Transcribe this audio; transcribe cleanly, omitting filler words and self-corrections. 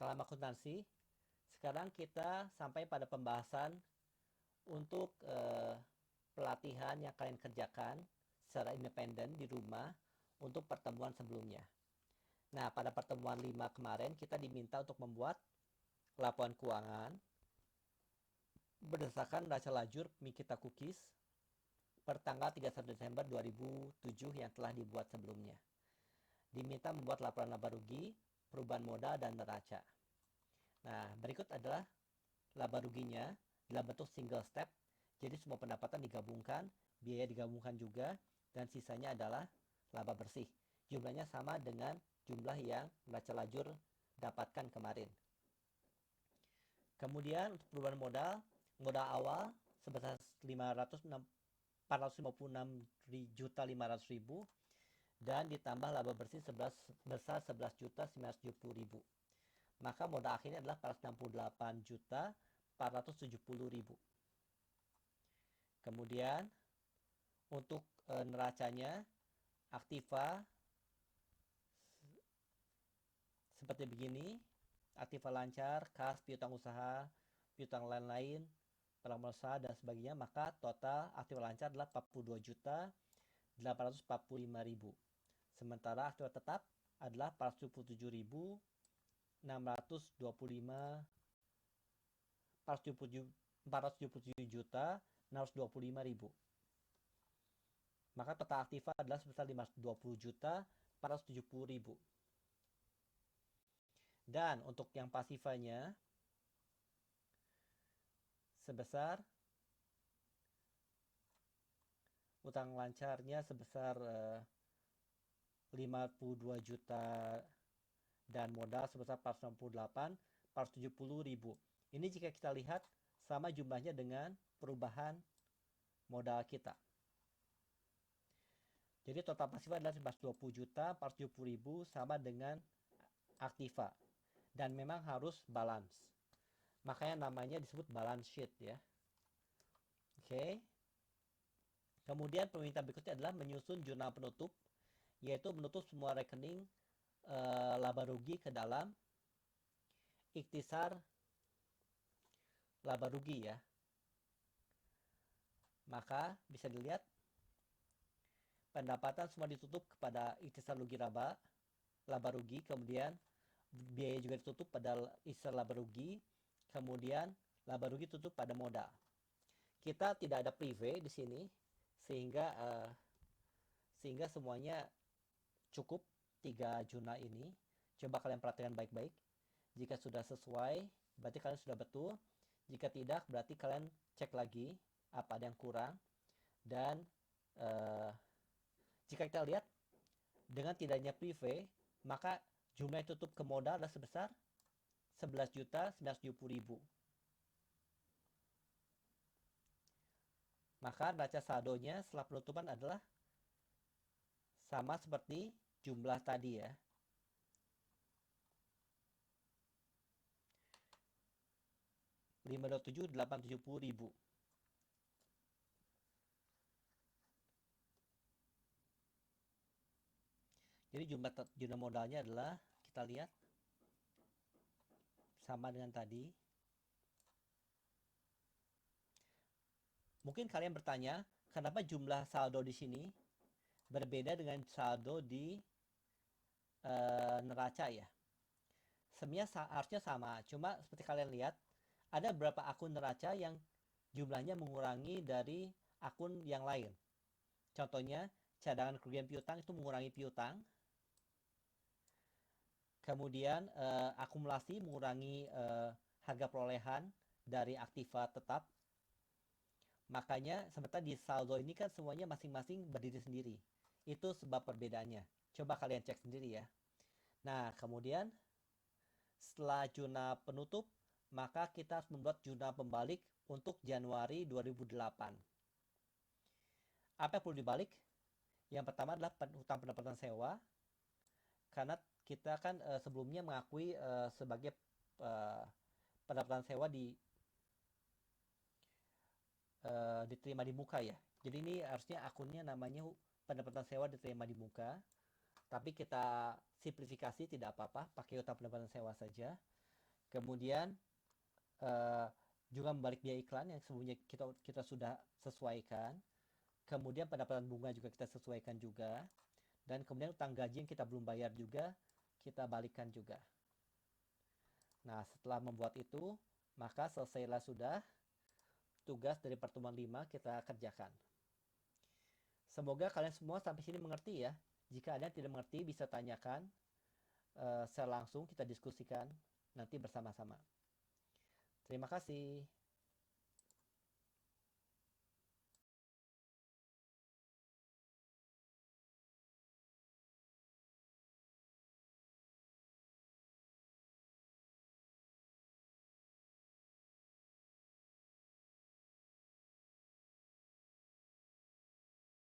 Salam akuntansi. Sekarang kita sampai pada pembahasan untuk pelatihan yang kalian kerjakan secara independen di rumah untuk pertemuan sebelumnya. Nah, pada pertemuan 5 kemarin kita diminta untuk membuat laporan keuangan berdasarkan neraca lajur Mikita Cookies per tanggal 31 Desember 2007 yang telah dibuat sebelumnya. Diminta membuat laporan laba rugi, perubahan modal, dan neraca. Nah, berikut adalah laba ruginya dalam bentuk single step. Jadi semua pendapatan digabungkan, biaya digabungkan juga, dan sisanya adalah laba bersih. Jumlahnya sama dengan jumlah yang neraca lajur dapatkan kemarin. Kemudian untuk perubahan modal, modal awal sebesar 456.500.000 dan ditambah laba bersih sebesar 11.970.000. Maka modal akhirnya adalah 468.470.000. Kemudian untuk neracanya, aktiva seperti begini: aktiva lancar, kas, piutang usaha, piutang lain-lain, peramal usaha, dan sebagainya. Maka total aktiva lancar adalah 42.845.000. Sementara aktiva tetap adalah 477.625.000. Maka total aktiva adalah sebesar 520.470.000. Dan untuk yang pasifanya sebesar utang lancarnya sebesar 52 juta dan modal sebesar 470.000. Ini jika kita lihat sama jumlahnya dengan perubahan modal kita. Jadi total pasif adalah 120 juta 470.000 sama dengan aktiva. Dan memang harus balance. Makanya namanya disebut balance sheet ya. Oke. Kemudian permintaan berikutnya adalah menyusun jurnal penutup, yaitu menutup semua rekening laba rugi ke dalam ikhtisar laba rugi ya. Maka bisa dilihat pendapatan semua ditutup kepada ikhtisar laba rugi, kemudian biaya juga ditutup pada ikhtisar laba rugi, kemudian laba rugi tutup pada modal. Kita tidak ada prive di sini sehingga semuanya cukup 3 jurnal ini. Coba kalian perhatikan baik-baik. Jika sudah sesuai, berarti kalian sudah betul. Jika tidak, berarti kalian cek lagi apa ada yang kurang. Dan jika kita lihat dengan tidaknya prive, maka jumlah yang tutup ke modal adalah sebesar 11.970.000. Maka neraca saldonya setelah penutupan adalah sama seperti jumlah tadi ya. Rp527.870.000. Jadi jumlah modalnya adalah, kita lihat, sama dengan tadi. Mungkin kalian bertanya, kenapa jumlah saldo di sini berbeda dengan saldo di neraca ya? Sebenarnya harusnya sama, cuma seperti kalian lihat, ada beberapa akun neraca yang jumlahnya mengurangi dari akun yang lain. Contohnya, cadangan kerugian piutang itu mengurangi piutang. Kemudian akumulasi mengurangi harga perolehan dari aktiva tetap. Makanya sebentar di saldo ini kan semuanya masing-masing berdiri sendiri. Itu sebab perbedaannya. Coba kalian cek sendiri ya. Nah, kemudian setelah jurnal penutup, maka kita harus membuat jurnal pembalik untuk Januari 2008. Apa yang perlu dibalik? Yang pertama adalah hutang pendapatan sewa. Karena kita kan sebelumnya mengakui sebagai pendapatan sewa diterima di muka ya. Jadi ini harusnya akunnya namanya pendapatan sewa diterima di muka. Tapi kita simplifikasi tidak apa-apa, pakai hutang pendapatan sewa saja. Kemudian uh, juga membalik biaya iklan yang sebelumnya kita sudah sesuaikan. Kemudian pendapatan bunga juga kita sesuaikan juga. Dan kemudian utang gaji yang kita belum bayar juga kita balikan juga. Nah, setelah membuat itu, maka selesailah sudah tugas dari pertemuan 5 kita kerjakan. Semoga kalian semua sampai sini mengerti ya. Jika ada yang tidak mengerti bisa tanyakan secara langsung, kita diskusikan nanti bersama-sama. Terima kasih.